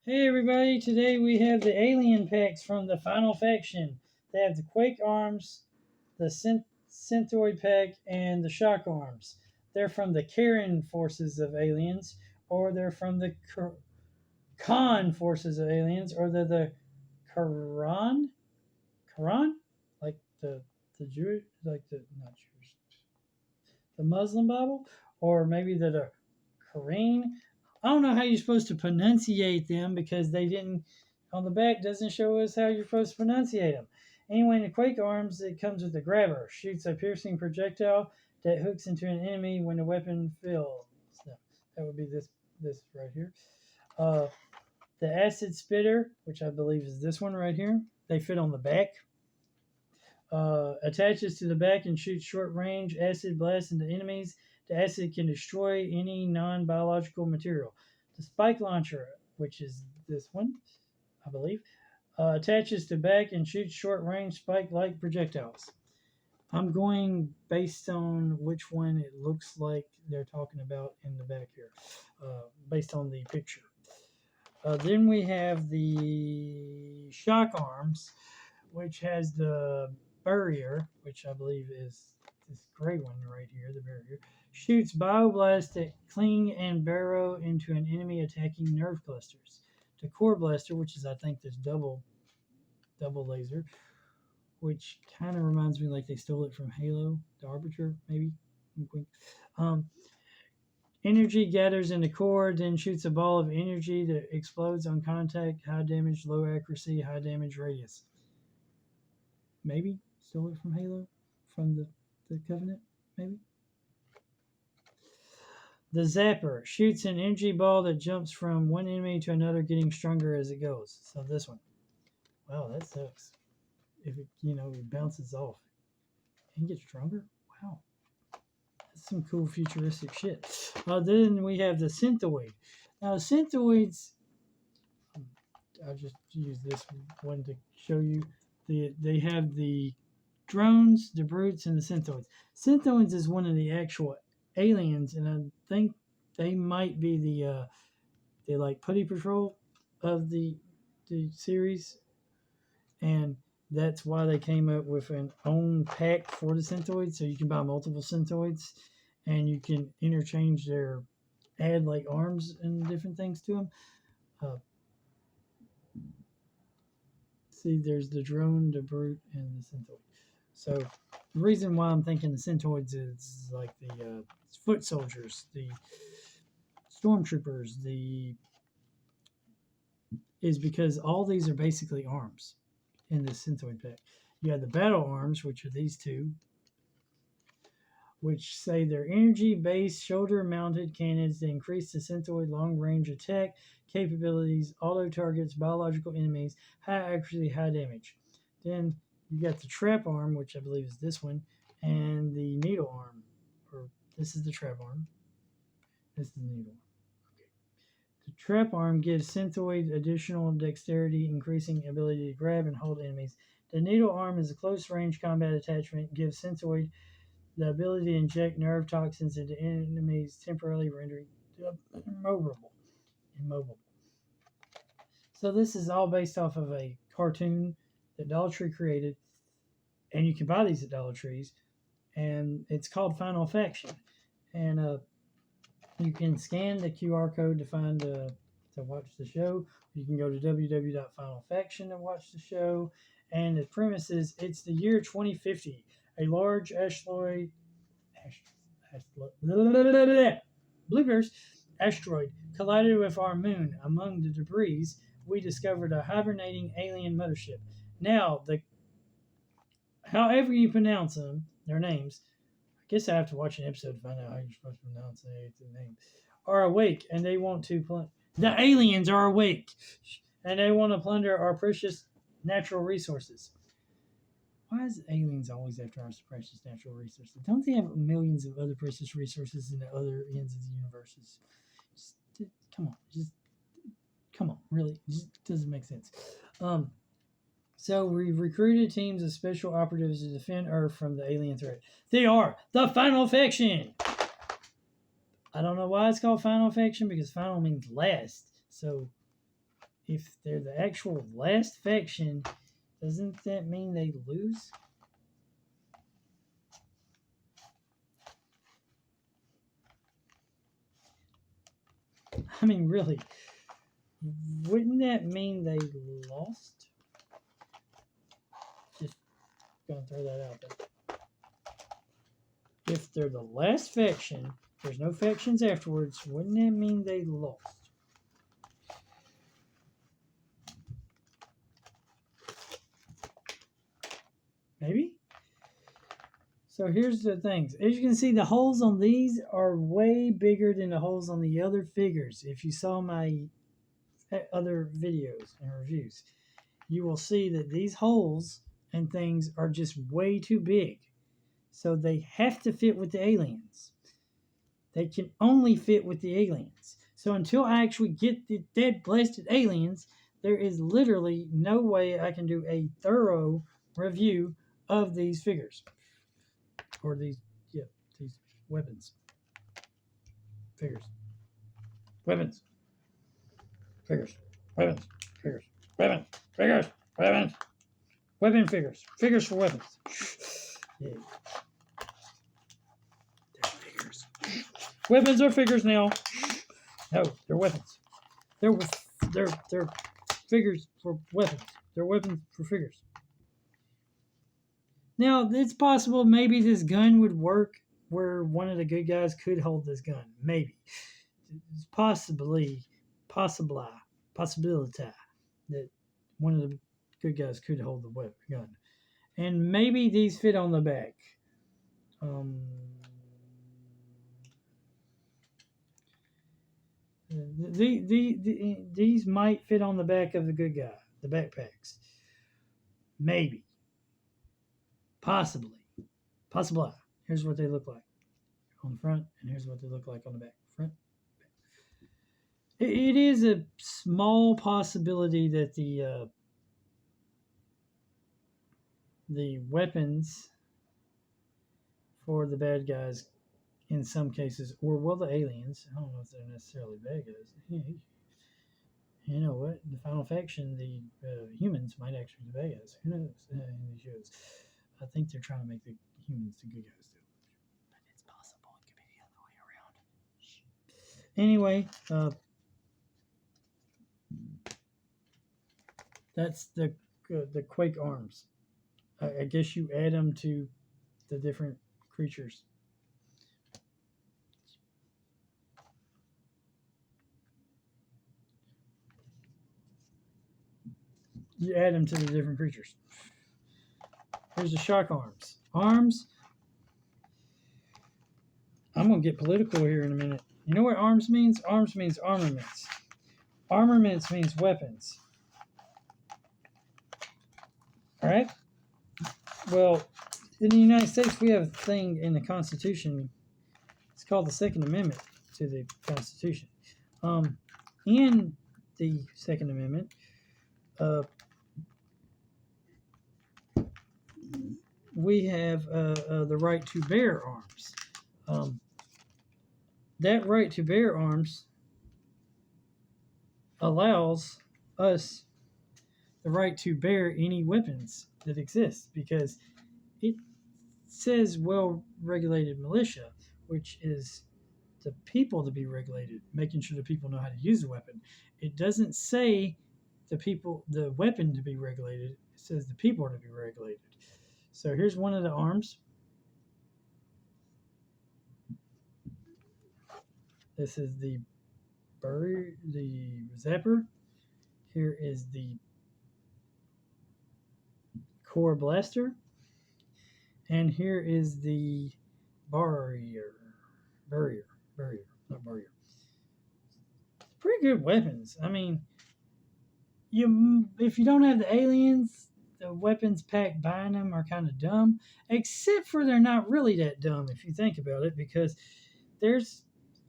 Hey everybody, today we have the alien packs from the Final Faction. They have the Quake arms, the Synthoid pack, and the Shock arms. They're from the Karen forces of aliens, or they're from the Khan forces of aliens, or they're the Quran? Quran? Like the Jewish, like the, not Jewish, the Muslim Bible? Or maybe the Quran? I don't know how you're supposed to pronunciate them because they didn't on the back doesn't show us how you're supposed to pronunciate them. Anyway, in the Quake arms, it comes with the grabber, shoots a piercing projectile that hooks into an enemy when the weapon fills. No, that would be this right here. Uh, the acid spitter, which I believe is this one right here, they fit on the back. Attaches to the back and shoots short range acid blasts into enemies. The acid can destroy any non biological material. The spike launcher, which is this one, I believe, attaches to back and shoots short range spike like projectiles. I'm going based on which one it looks like they're talking about in the back here, based on the picture. Then we have the shock arms, which has the barrier, which I believe is this gray one right here, the barrier, shoots bioblasts that cling and burrow into an enemy attacking nerve clusters. The core blaster, which is I think this double laser, which kind of reminds me like they stole it from Halo, the Arbiter, maybe. Um, Energy gathers in the core, then shoots a ball of energy that explodes on contact. High damage, low accuracy, high damage radius. Maybe stole it from Halo, from the Covenant, maybe. The Zapper shoots an energy ball that jumps from one enemy to another, getting stronger as it goes. So this one. Wow, that sucks. If it bounces off and gets stronger. Wow. That's some cool futuristic shit. Then we have the Synthoid. Now, Synthoids, I'll just use this one to show you. They have the drones, the brutes, and the Synthoids. Synthoids is one of the actual aliens, and I think they might be the like putty patrol of the series, and that's why they came up with an own pack for the Synthoids, so you can buy multiple Synthoids, and you can interchange add like arms and different things to them. See, there's the drone, the brute, and the Synthoid. So the reason why I'm thinking the Synthoids is like the foot soldiers, the stormtroopers, is because all these are basically arms in the Synthoid pack. You have the battle arms, which are these two, which say they're energy-based shoulder-mounted cannons that increase the Synthoid long-range attack capabilities, auto targets biological enemies, high accuracy, high damage. Then you got the trap arm, which I believe is this one, and the needle arm. Or this is the trap arm. This is the needle arm. Okay. The trap arm gives Synthoid additional dexterity, increasing ability to grab and hold enemies. The needle arm is a close-range combat attachment, gives Synthoid the ability to inject nerve toxins into enemies, temporarily rendering them immobile. So this is all based off of a cartoon that Dollar Tree created, and you can buy these at Dollar Trees, and it's called Final Faction. And you can scan the QR code to watch the show. You can go to www.finalfaction to watch the show. And the premise is it's the year 2050. A large asteroid collided with our moon. Among the debris, we discovered a hibernating alien mothership. Now, however you pronounce their names, I guess I have to watch an episode to find out how you're supposed to pronounce the name, are awake and they want to the aliens are awake and they want to plunder our precious natural resources. Why is aliens always after our precious natural resources? Don't they have millions of other precious resources in the other ends of the universes? Come on, really, it just doesn't make sense. So we recruited teams of special operatives to defend Earth from the alien threat. They are the Final Faction. I don't know why it's called Final Faction because final means last. So if they're the actual last faction, doesn't that mean they lose? I mean, really, wouldn't that mean they lost? Just gonna throw that out there. If they're the last faction, there's no factions afterwards, wouldn't that mean they lost? Maybe? So here's the things. As you can see, the holes on these are way bigger than the holes on the other figures. If you saw my other videos and reviews, you will see that these holes and things are just way too big. So they have to fit with the aliens. They can only fit with the aliens. So until I actually get the dead blasted aliens, there is literally no way I can do a thorough review of these figures. Or these weapons. Figures. Weapons. Figures. Weapons. Figures. Weapons. Figures. Weapons. Weapon figures. Figures for weapons. Yeah. They're figures. Weapons are figures now. No, they're weapons. They're figures for weapons. They're weapons for figures. Now, it's possible maybe this gun would work where one of the good guys could hold this gun. Maybe. It's possibility that one of the good guys could hold the gun. And maybe these fit on the back. These might fit on the back of the good guy, the backpacks. Maybe. Possibly. Here's what they look like on the front, and here's what they look like on the back. Front, back. It is a small possibility that the weapons for the bad guys, in some cases, or well, the aliens. I don't know if they're necessarily bad guys. You know what? The final faction, the humans might actually be the bad guys. Who knows? In these shows, I think they're trying to make the humans the good guys too. But it's possible it could be the other way around. Anyway, that's the Quake arms. I guess you add them to the different creatures. You add them to the different creatures. Here's the shock arms. Arms. I'm going to get political here in a minute. You know what arms means? Arms means armaments. Armaments means weapons. All right? Well, in the United States, we have a thing in the Constitution. It's called the Second Amendment to the Constitution. In the Second Amendment, we have the right to bear arms. That right to bear arms allows us the right to bear any weapons that exist, because it says well-regulated militia, which is the people to be regulated, making sure the people know how to use the weapon. It doesn't say the weapon to be regulated. It says the people are to be regulated. So here's one of the arms. This is the Zapper. Here is the Core Blaster. And here is the Barrier. Not Barrier. Pretty good weapons. I mean, if you don't have the aliens, the weapons packed buying them are kind of dumb. Except for they're not really that dumb if you think about it, because there's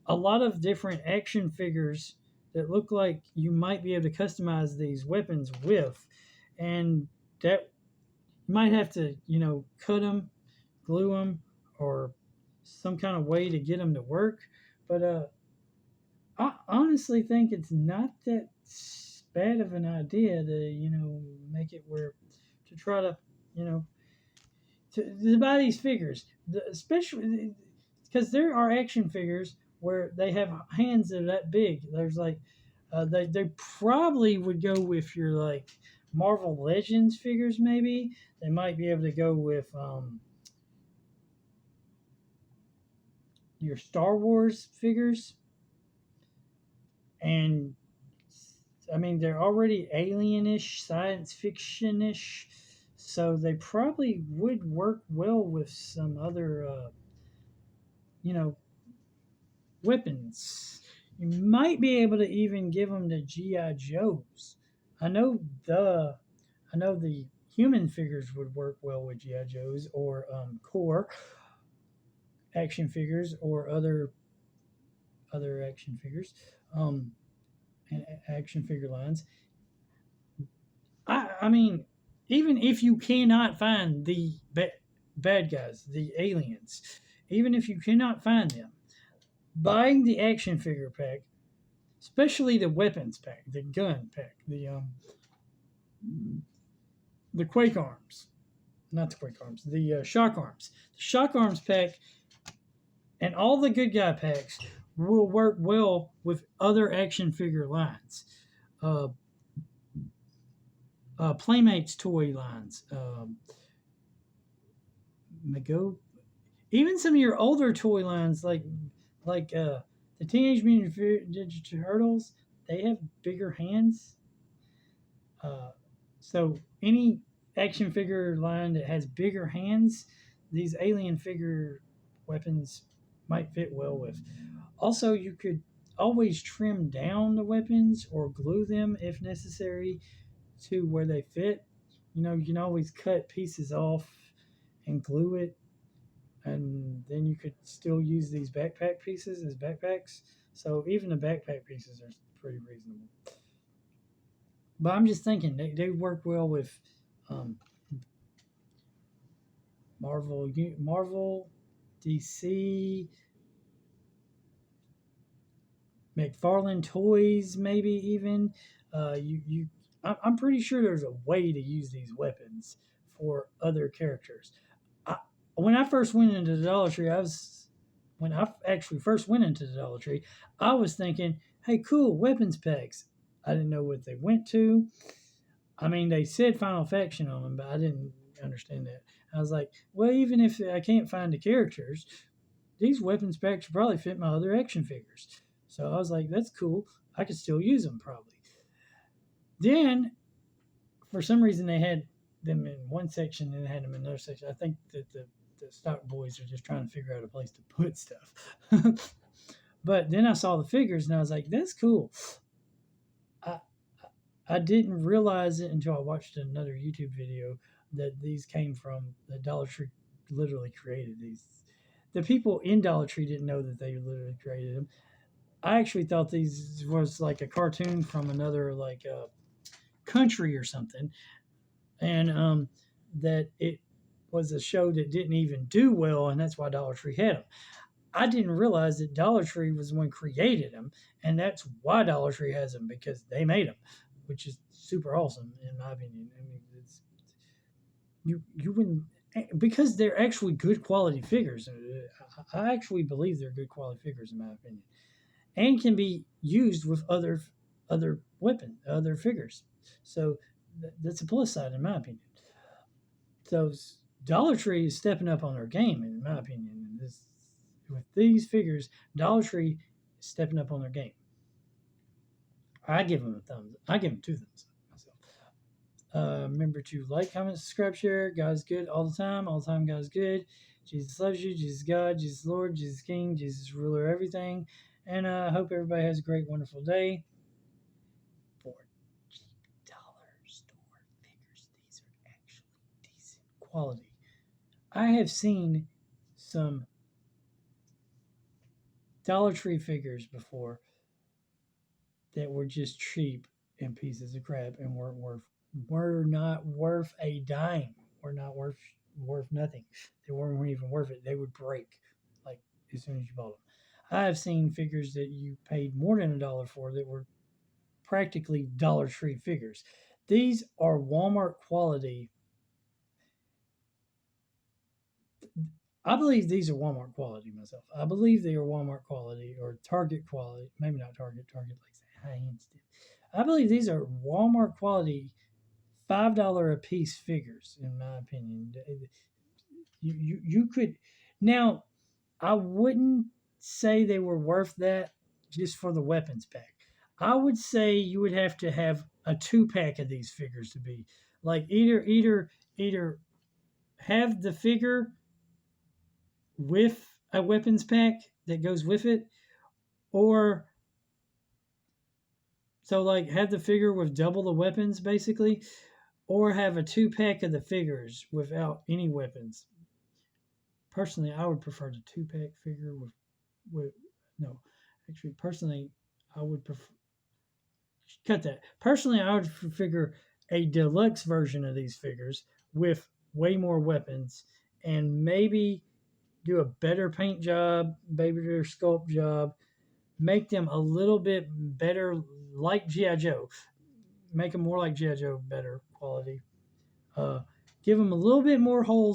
a lot of different action figures that look like you might be able to customize these weapons with, and that you might have to, cut them, glue them, or some kind of way to get them to work. But I honestly think it's not that bad of an idea to make it where to try to you know to buy these figures, especially because there are action figures where they have hands that are that big. There's like they probably would go with your like Marvel Legends figures. Maybe they might be able to go with your Star Wars figures, and I mean they're already alienish, science fictionish, so they probably would work well with some other you know weapons. You might be able to even give them to GI Joes. I know the I know the human figures would work well with GI Joes or core action figures or other action figures, um, and action figure lines. I mean, even if you cannot find the bad guys, the aliens, even if you cannot find them, buying the action figure pack, especially the weapons pack, the gun pack, the Quake arms, not the Quake arms, the shock arms. The shock arms pack and all the good guy packs will work well with other action figure lines. Uh, Playmates toy lines, Mago, even some of your older toy lines like the Teenage Mutant Ninja Turtles. They have bigger hands, uh, so any action figure line that has bigger hands, these alien figure weapons might fit well with. Also, you could always trim down the weapons or glue them if necessary to where they fit. You can always cut pieces off and glue it, and then you could still use these backpack pieces as backpacks. So even the backpack pieces are pretty reasonable. But I'm just thinking they work well with um, Marvel, DC, McFarlane Toys, maybe even. I'm pretty sure there's a way to use these weapons for other characters. I, when I first went into the Dollar Tree, when I actually first went into the Dollar Tree, I was thinking, "Hey, cool weapons packs." I didn't know what they went to. I mean, they said Final Faction on them, but I didn't understand that. I was like, well, even if I can't find the characters, these weapons packs probably fit my other action figures. So I was like, that's cool. I could still use them probably. Then, for some reason, they had them in one section and had them in another section. I think that the stock boys are just trying to figure out a place to put stuff. But then I saw the figures and I was like, that's cool. I, I didn't realize it until I watched another YouTube video that these came from the Dollar Tree. Literally created these. The people in Dollar Tree didn't know that they literally created them. I actually thought these was like a cartoon from another like country or something, and that it was a show that didn't even do well, and that's why Dollar Tree had them. I didn't realize that Dollar Tree was the one created them, and that's why Dollar Tree has them because they made them, which is super awesome in my opinion. I mean, you wouldn't because they're actually good quality figures. I actually believe they're good quality figures in my opinion, and can be used with other figures. So that's a plus side in my opinion. So Dollar Tree is stepping up on their game in my opinion. With these figures, Dollar Tree is stepping up on their game. I give them a thumbs. I give them two thumbs myself. Remember to like, comment, subscribe, share. God's good all the time. All the time, God's good. Jesus loves you. Jesus God. Jesus Lord. Jesus King. Jesus ruler. Everything. And I hope everybody has a great, wonderful day. For $dollar store figures, these are actually decent quality. I have seen some Dollar Tree figures before that were just cheap and pieces of crap and were not worth a dime. Were not worth nothing. They weren't even worth it. They would break like as soon as you bought them. I have seen figures that you paid more than $1 for that were practically Dollar Tree figures. These are Walmart quality. I believe these are Walmart quality myself. I believe they are Walmart quality or Target quality. Maybe not Target. Target likes high end stuff. I believe these are Walmart quality $5 a piece figures, in my opinion. You could now. I wouldn't say they were worth that just for the weapons pack. I would say you would have to have a 2 pack of these figures to be like either have the figure with a weapons pack that goes with it, or so like have the figure with double the weapons basically, or have a 2 pack of the figures without any weapons. Personally, I would prefer the 2 pack figure with no. Actually, personally, I would prefer cut that. Personally, I would figure a deluxe version of these figures with way more weapons and maybe do a better paint job, better sculpt job, make them a little bit better, like GI Joe. Make them more like GI Joe, better quality. Uh, Give them a little bit more holes